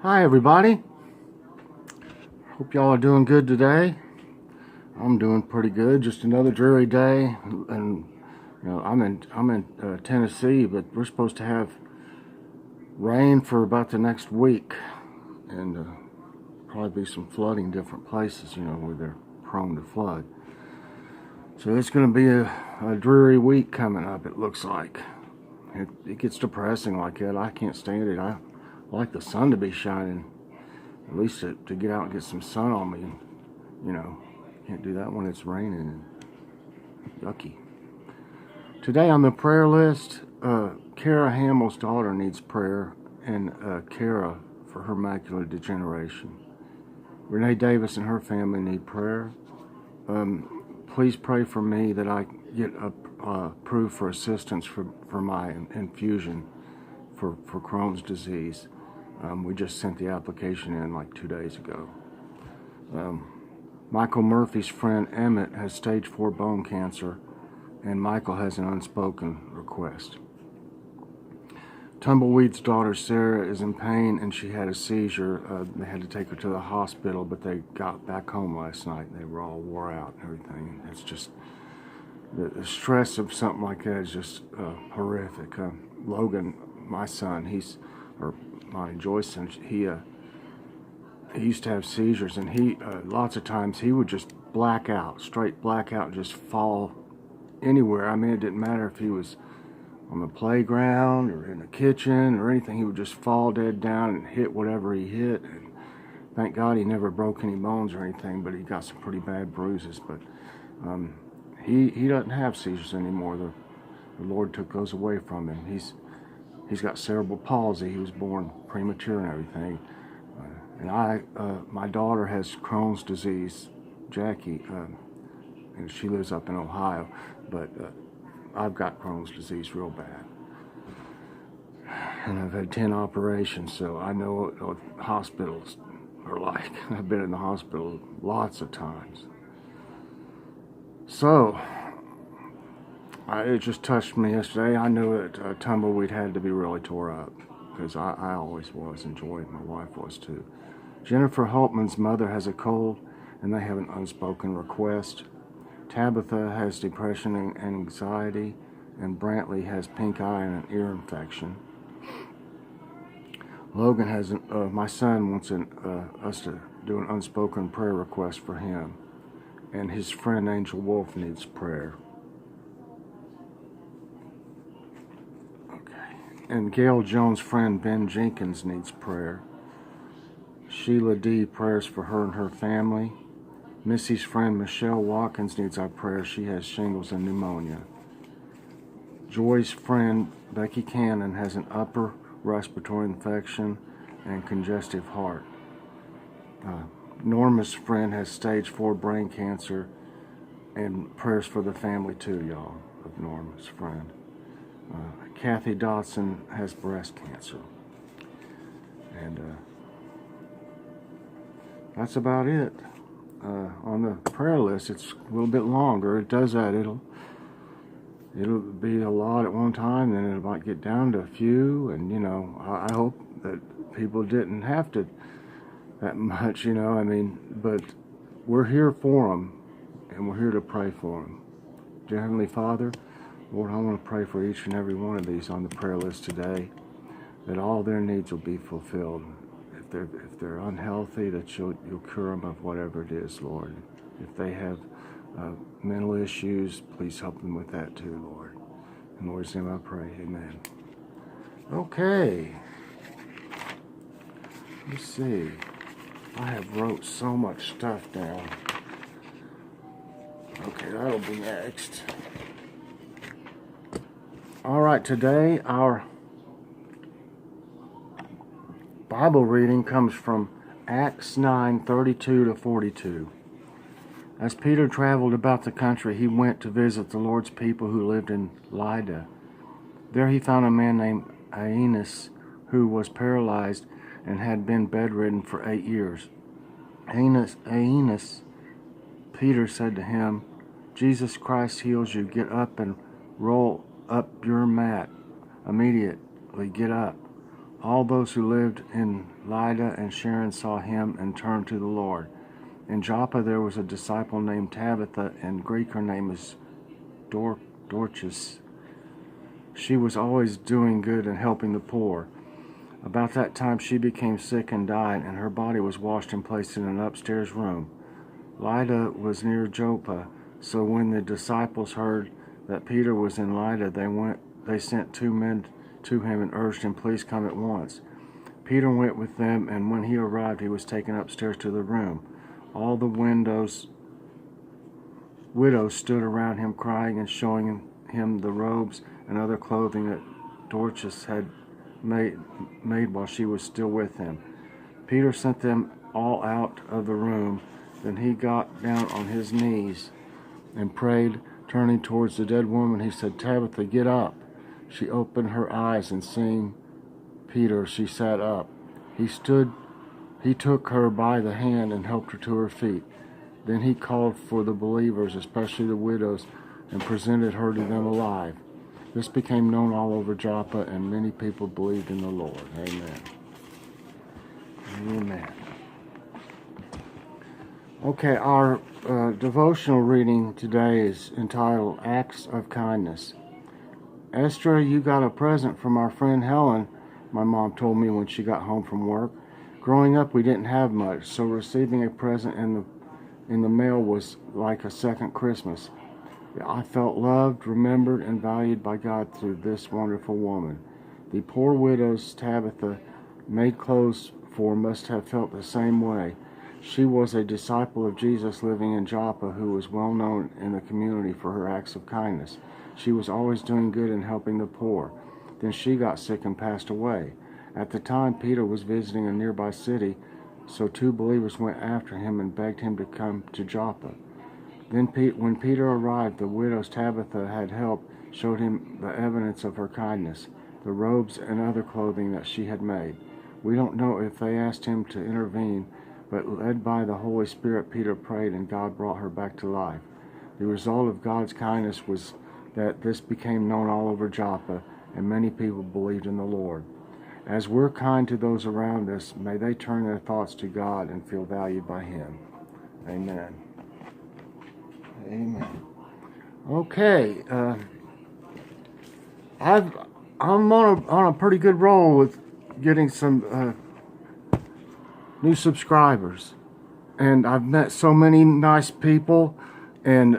Hi everybody. Hope y'all are doing good today. I'm doing pretty good. Just another dreary day, and I'm in Tennessee, but we're supposed to have rain for about the next week, and probably be some flooding in different places. Where they're prone to flood. So it's going to be a dreary week coming up. It looks like it gets depressing like that. I can't stand it. I like the sun to be shining. At least to get out and get some sun on me. Can't do that when it's raining. Yucky. Today on the prayer list, Kara Hamill's daughter needs prayer, and Kara for her macular degeneration. Renee Davis and her family need prayer. Please pray for me that I get approved for assistance for my infusion for Crohn's disease. We just sent the application in like 2 days ago. Michael Murphy's friend Emmett has stage 4 bone cancer, and Michael has an unspoken request. Tumbleweed's daughter Sarah is in pain and she had a seizure. They had to take her to the hospital, but they got back home last night and they were all wore out and everything. It's just, the stress of something like that is just horrific. Logan, my son, Monty Joyson, he used to have seizures, and he lots of times he would just black out, straight black out, and just fall anywhere. I mean, it didn't matter if he was on the playground or in the kitchen or anything. He would just fall dead down and hit whatever he hit. And thank God he never broke any bones or anything, but he got some pretty bad bruises. But he doesn't have seizures anymore. The Lord took those away from him. He's got cerebral palsy. He was born premature and everything. And my daughter has Crohn's disease, Jackie, and she lives up in Ohio, but I've got Crohn's disease real bad. And I've had 10 operations, so I know what hospitals are like. I've been in the hospital lots of times. So, it just touched me yesterday. I knew that Tumbleweed had to be really tore up, because I always was, and Joy, my wife, was too. Jennifer Holtman's mother has a cold, and they have an unspoken request. Tabitha has depression and anxiety, and Brantley has pink eye and an ear infection. Logan has my son wants us to do an unspoken prayer request for him, and his friend Angel Wolf needs prayer. Okay. And Gail Jones' friend Ben Jenkins needs prayer. Sheila D. prayers for her and her family. Missy's friend Michelle Watkins needs our prayers. She has shingles and pneumonia. Joy's friend Becky Cannon has an upper respiratory infection and congestive heart. Norma's friend has stage 4 brain cancer, and prayers for the family too, y'all, of Norma's friend. Kathy Dotson has breast cancer. And that's about it. On the prayer list, it's a little bit longer. It does that. It'll be a lot at one time, then it might get down to a few. And I hope that people didn't have to that much. But we're here for them, and we're here to pray for them. Dear Heavenly Father, Lord, I want to pray for each and every one of these on the prayer list today, that all their needs will be fulfilled. If they're unhealthy, that you'll cure them of whatever it is, Lord. If they have mental issues, please help them with that too, Lord. In the Lord's name I pray, amen. Okay. Let's see. I have wrote so much stuff down. Okay, that'll be next. All right, today our Bible reading comes from Acts 9:32 to 42. As Peter traveled about the country, he went to visit the Lord's people who lived in Lydda. There he found a man named Aeneas who was paralyzed and had been bedridden for 8 years. Aeneas, Peter said to him, Jesus Christ heals you. Get up and roll up your mat. Immediately get up. All those who lived in Lydda and Sharon saw him and turned to the Lord. In Joppa there was a disciple named Tabitha, and Greek her name is Dorcas. She was always doing good and helping the poor. About that time she became sick and died, and her body was washed and placed in an upstairs room. Lydda was near Joppa, so when the disciples heard that Peter was in Lydda, they sent 2 men to him and urged him, "Please come at once." Peter went with them, and when he arrived, he was taken upstairs to the room. All the widows stood around him, crying and showing him the robes and other clothing that Dorcas had made while she was still with him. Peter sent them all out of the room. Then he got down on his knees and prayed. Turning towards the dead woman, he said, "Tabitha, get up." She opened her eyes, and seeing Peter, she sat up. He took her by the hand and helped her to her feet. Then he called for the believers, especially the widows, and presented her to them alive. This became known all over Joppa, and many people believed in the Lord. Amen. Amen. Okay, our devotional reading today is entitled Acts of Kindness. "Esther, you got a present from our friend Helen," my mom told me when she got home from work. Growing up, we didn't have much, so receiving a present in the mail was like a second Christmas. I felt loved, remembered, and valued by God through this wonderful woman. The poor widows Tabitha made clothes for must have felt the same way. She was a disciple of Jesus living in Joppa who was well known in the community for her acts of kindness. She was always doing good and helping the poor. Then she got sick and passed away. At the time, Peter was visiting a nearby city, so 2 believers went after him and begged him to come to Joppa. Then when Peter arrived, the widows Tabitha had helped showed him the evidence of her kindness, the robes and other clothing that she had made. We don't know if they asked him to intervene, but led by the Holy Spirit, Peter prayed and God brought her back to life. The result of God's kindness was that this became known all over Joppa, and many people believed in the Lord. As we're kind to those around us, may they turn their thoughts to God and feel valued by Him. Amen. Amen. Okay, I'm on a pretty good roll with getting some new subscribers, and I've met so many nice people, and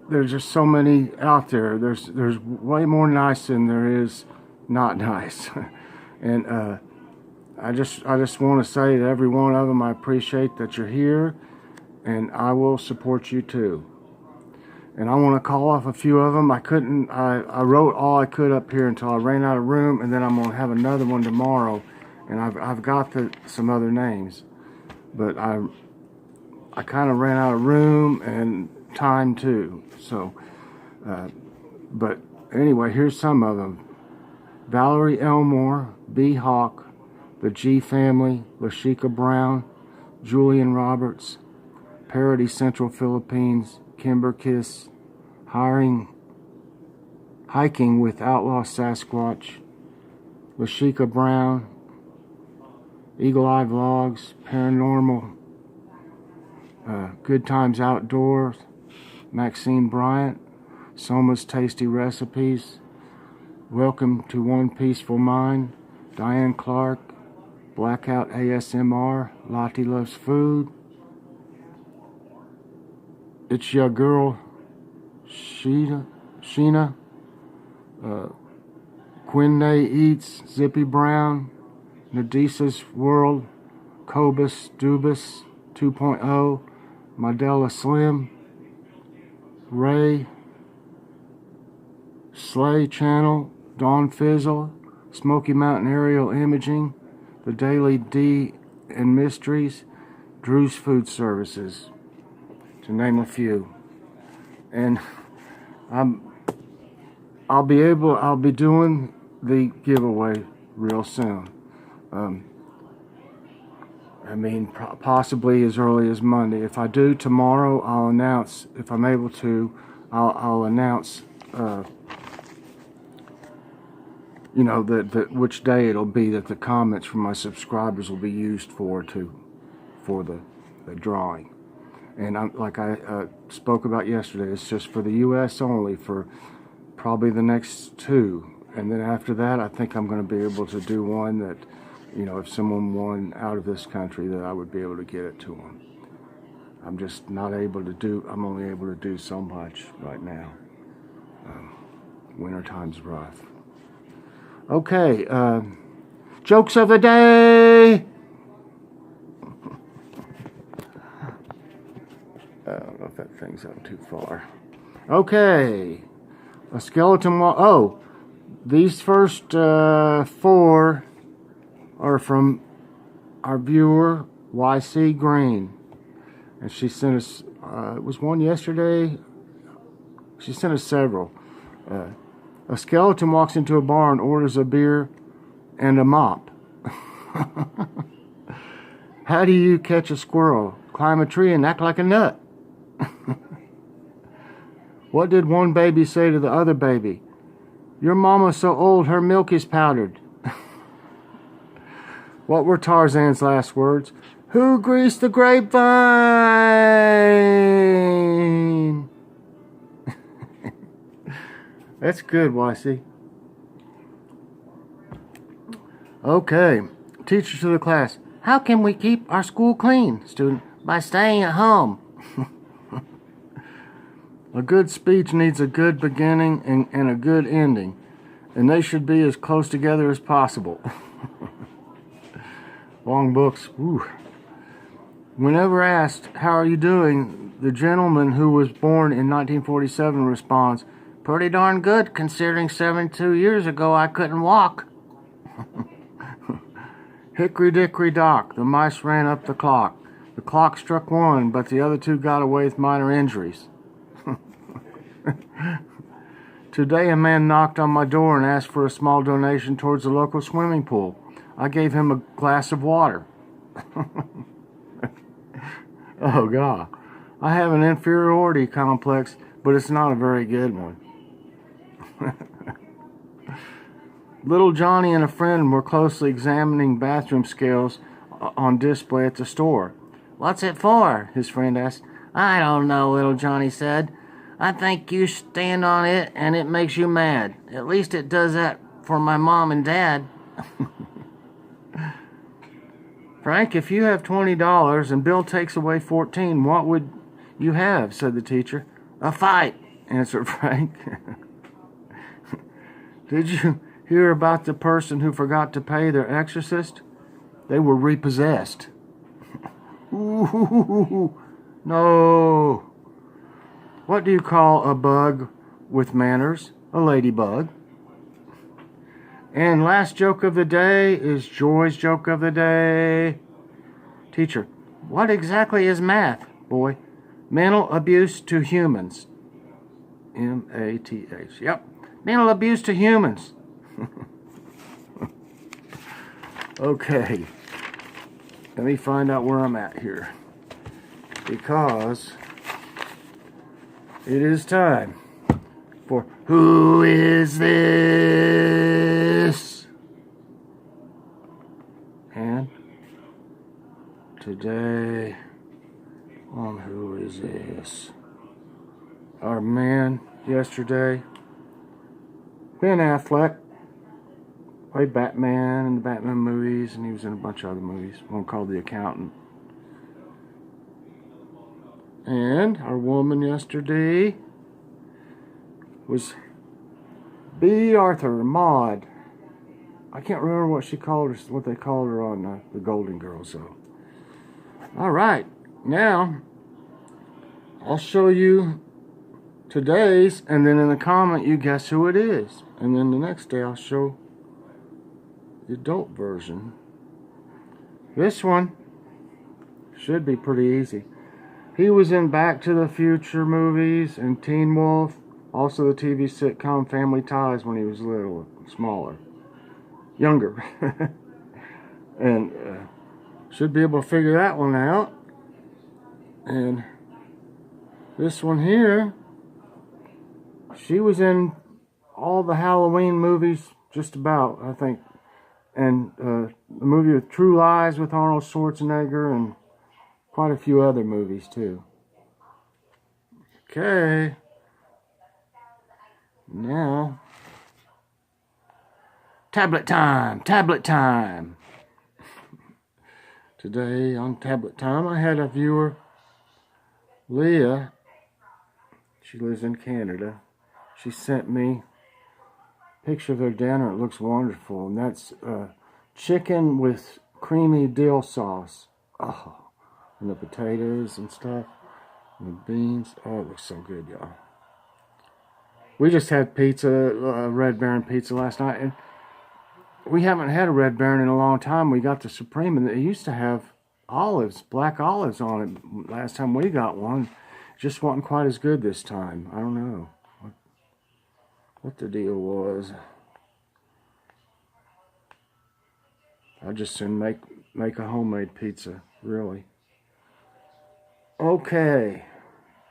there's just so many out there. There's way more nice than there is not nice, and I just want to say to every one of them, I appreciate that you're here, and I will support you too. And I want to call off a few of them. I wrote all I could up here until I ran out of room, and then I'm going to have another one tomorrow, and I've got some other names, but I kind of ran out of room and time too. So, but anyway, here's some of them: Valerie Elmore, B. Hawk, the G Family, Lashika Brown, Julian Roberts, Parody Central Philippines, Kimber Kiss, Hiking with Outlaw Sasquatch, Lashika Brown, Eagle Eye Vlogs, Paranormal, Good Times Outdoors, Maxine Bryant, Soma's Tasty Recipes, Welcome to One Peaceful Mind, Diane Clark, Blackout ASMR, Lottie Loves Food, It's Your Girl, Sheena, Quinday Eats, Zippy Brown, Nadisa's World, Cobus Dubus 2.0, Modella Slim, Ray, Slay Channel, Dawn Fizzle, Smoky Mountain Aerial Imaging, The Daily D and Mysteries, Drew's Food Services, to name a few. And I'll be doing the giveaway real soon. Possibly as early as Monday. If I do tomorrow, I'll announce. If I'm able to, I'll announce you know, which day it'll be that the comments from my subscribers will be used for the drawing. And like I spoke about yesterday, it's just for the U.S. only for probably the next 2. And then after that, I think I'm going to be able to do one that, you know, if someone won out of this country, that I would be able to get it to them. I'm just not able to do, I'm only able to do so much right now. Wintertime's rough. Okay, jokes of the day! I don't know if that thing's up too far. Okay, a skeleton walk. Oh, these first 4 are from our viewer, YC Green. And she sent us, it was one yesterday. She sent us several. A skeleton walks into a bar and orders a beer and a mop. How do you catch a squirrel? Climb a tree and act like a nut. What did one baby say to the other baby? Your mama's so old her milk is powdered. What were Tarzan's last words? Who greased the grapevine? That's good, YC. Okay, teacher to the class. How can we keep our school clean, student? By staying at home. A good speech needs a good beginning and a good ending, and they should be as close together as possible. Long books. Ooh. Whenever asked, how are you doing, the gentleman who was born in 1947 responds, pretty darn good considering 72 years ago I couldn't walk. Hickory dickory dock, the mice ran up the clock. The clock struck 1, but the other 2 got away with minor injuries. Today a man knocked on my door and asked for a small donation towards the local swimming pool. I gave him a glass of water. Oh, God. I have an inferiority complex, but it's not a very good one. Little Johnny and a friend were closely examining bathroom scales on display at the store. What's it for? His friend asked. I don't know, little Johnny said. I think you stand on it and it makes you mad. At least it does that for my mom and dad. Frank, if you have $20 and Bill takes away 14, what would you have? Said the teacher. A fight, answered Frank. Did you hear about the person who forgot to pay their exorcist? They were repossessed. Ooh, no. What do you call a bug with manners? A ladybug. And last joke of the day is Joy's joke of the day. Teacher, what exactly is math, boy? Mental abuse to humans. M-A-T-H. Yep. Mental abuse to humans. Okay. Let me find out where I'm at here. Because it is time for Who Is This? And today on Who Is This? Our man yesterday, Ben Affleck, played Batman in the Batman movies, and he was in a bunch of other movies, one called The Accountant. And our woman yesterday was B. Arthur, Maud. I can't remember what she called her, what they called her on the Golden Girls, so. All right, now I'll show you today's, and then in the comment you guess who it is. And then the next day I'll show the adult version. This one should be pretty easy. He was in Back to the Future movies and Teen Wolf, also the TV sitcom Family Ties when he was little, smaller, younger. And should be able to figure that one out. And this one here, she was in all the Halloween movies just about, I think. And the movie with True Lies with Arnold Schwarzenegger, and quite a few other movies too. Okay. Now, tablet time, tablet time. Today on tablet time, I had a viewer, Leah. She lives in Canada. She sent me a picture of their dinner. It looks wonderful, and that's chicken with creamy dill sauce. Oh, and the potatoes and stuff, and the beans. Oh, it looks so good, y'all. We just had pizza, Red Baron pizza last night, and we haven't had a Red Baron in a long time. We got the Supreme, and it used to have olives, black olives on it. Last time we got one, just wasn't quite as good this time. I don't know what the deal was. I just soon make a homemade pizza, really. Okay,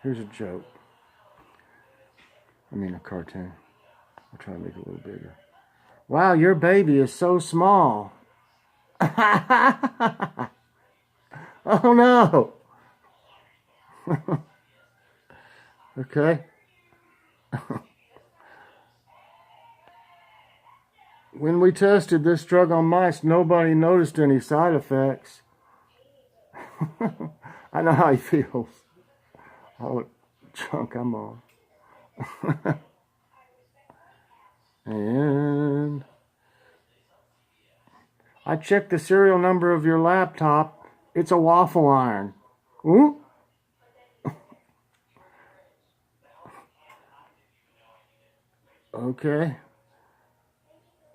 here's a joke. I mean a cartoon. I'll try to make it a little bigger. Wow, your baby is so small. Oh no. Okay. When we tested this drug on mice, nobody noticed any side effects. I know how he feels. All the junk I'm on. And I checked the serial number of your laptop. It's a waffle iron. Ooh. Okay.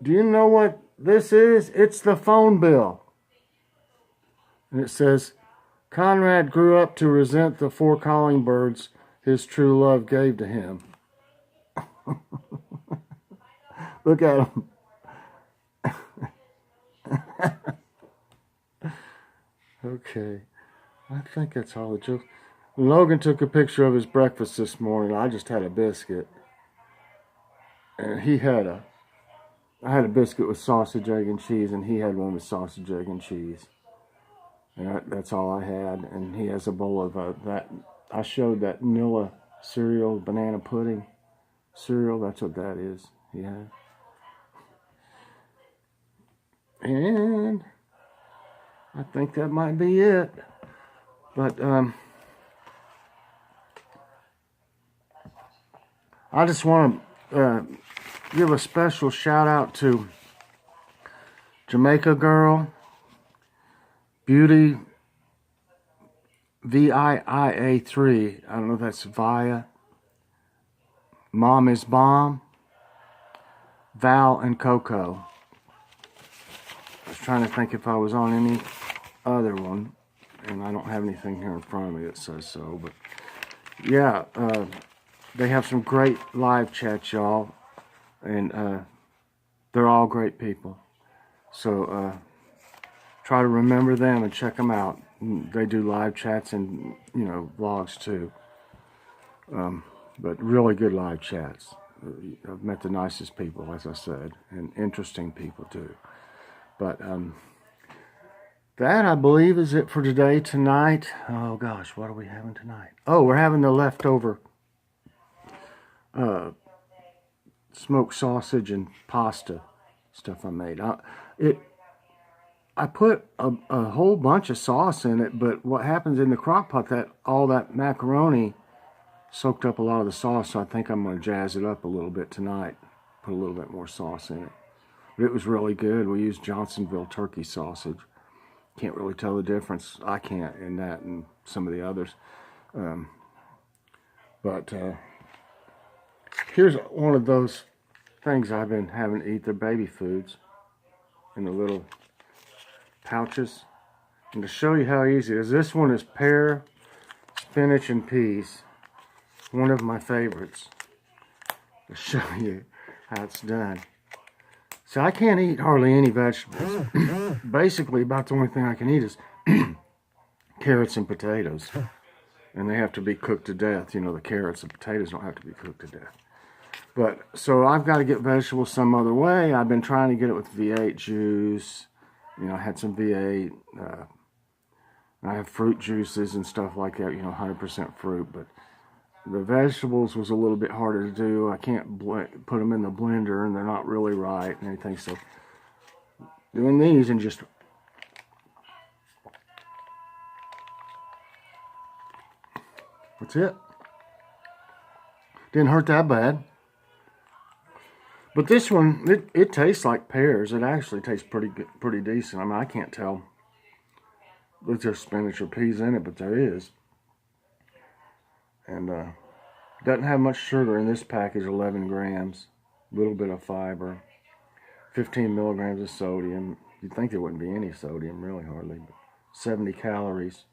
Do you know what this is? It's the phone bill. And it says, Conrad grew up to resent the 4 calling birds his true love gave to him. Look at him. Okay. I think that's all the jokes. Logan took a picture of his breakfast this morning. I just had a biscuit. And I had a biscuit with sausage, egg, and cheese, and he had one with sausage, egg, and cheese. And that's all I had. And he has a bowl of that. I showed that Nilla cereal, banana pudding cereal. That's what that is. He had. And I think that might be it. But I just want to give a special shout out to Jamaica Girl, Beauty VIIA3. I don't know if that's Via. Mom is Bomb, Val, and Coco. I was trying to think if I was on any other one, and I don't have anything here in front of me that says so, but yeah, they have some great live chats, y'all, and they're all great people. So try to remember them and check them out. They do live chats and, vlogs too. But really good live chats. I've met the nicest people, as I said, and interesting people too. But that, I believe, is it for today, tonight. Oh gosh, what are we having tonight? Oh, we're having the leftover smoked sausage and pasta stuff I made. I put a whole bunch of sauce in it, but what happens in the crock pot, that all that macaroni soaked up a lot of the sauce, so I think I'm going to jazz it up a little bit tonight. Put a little bit more sauce in it. But it was really good. We used Johnsonville turkey sausage. Can't really tell the difference. I can't in that and some of the others. But here's one of those things I've been having to eat. Their baby foods in the little pouches. And to show you how easy it is, this one is pear, spinach, and peas. One of my favorites. To show you how it's done. So I can't eat hardly any vegetables. Basically, about the only thing I can eat is carrots and potatoes. And they have to be cooked to death. The carrots and potatoes don't have to be cooked to death. But so I've got to get vegetables some other way. I've been trying to get it with V8 juice. You know, I had some V8. I have fruit juices and stuff like that. You know, 100% fruit. But the vegetables was a little bit harder to do. I can't put them in the blender, and they're not really right and anything. So doing these and just that's it. Didn't hurt that bad. But this one, it tastes like pears. It actually tastes pretty good, pretty decent. I mean, I can't tell if there's spinach or peas in it, but there is. And doesn't have much sugar in this package, 11 grams. A little bit of fiber. 15 milligrams of sodium. You'd think there wouldn't be any sodium, really, hardly. But 70 calories.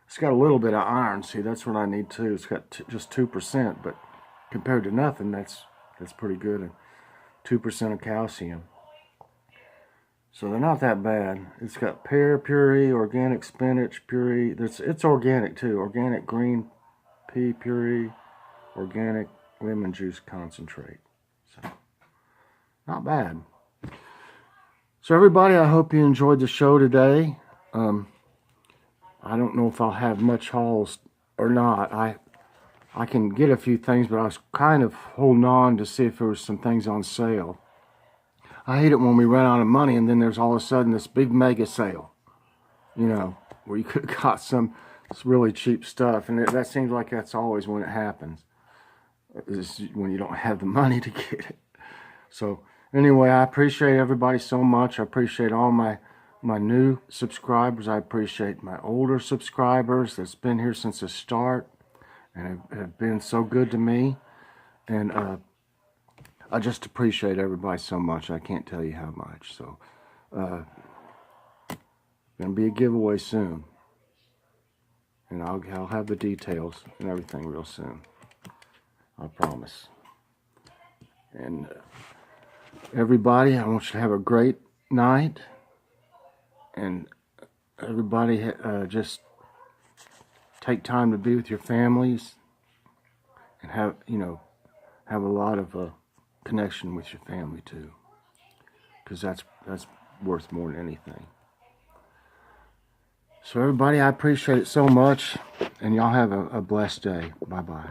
It's got a little bit of iron. See, that's what I need too. It's got just 2%, but compared to nothing, that's pretty good. And 2% of calcium. So they're not that bad. It's got pear puree, organic spinach puree. It's organic too. Organic green pea puree, organic lemon juice concentrate. So not bad. So everybody, I hope you enjoyed the show today. I don't know if I'll have much hauls or not. I can get a few things, but I was kind of holding on to see if there was some things on sale. I hate it when we run out of money and then there's all of a sudden this big mega sale, you know, where you could have got some really cheap stuff. And that seems like that's always when it happens, is when you don't have the money to get it. So anyway, I appreciate everybody so much. I appreciate all my new subscribers. I appreciate my older subscribers that's been here since the start and have been so good to me. And I just appreciate everybody so much. I can't tell you how much. So gonna be a giveaway soon, and I'll have the details and everything real soon. I promise. And everybody, I want you to have a great night. And everybody, just take time to be with your families and have a lot of connection with your family too, because that's worth more than anything. So everybody, I appreciate it so much, and y'all have a blessed day. Bye bye.